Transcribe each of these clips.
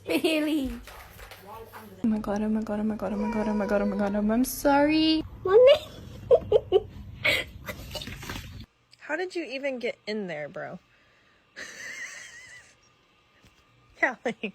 Bailey. Oh my god, oh my god, oh my god, oh my god, oh my god, oh my god, I'm sorry. How did you even get in there, bro? Callie.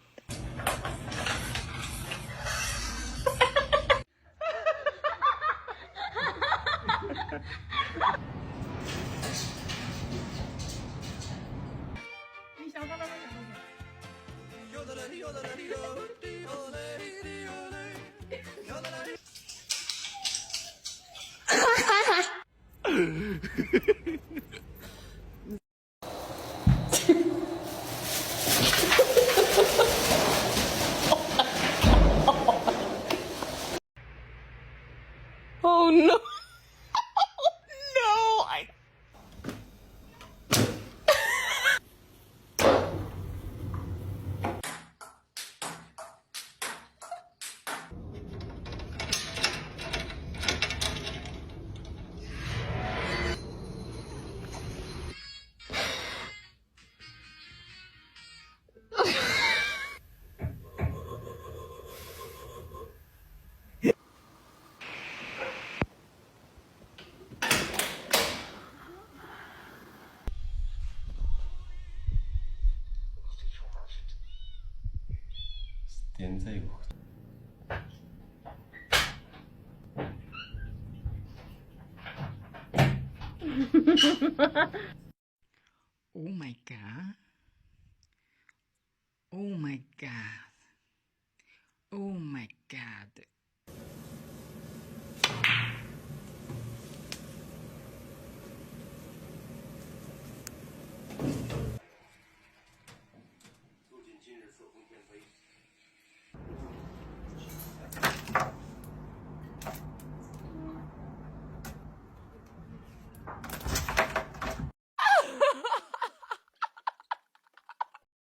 Oh no. No, I. Oh my god. Oh my god. Oh my god.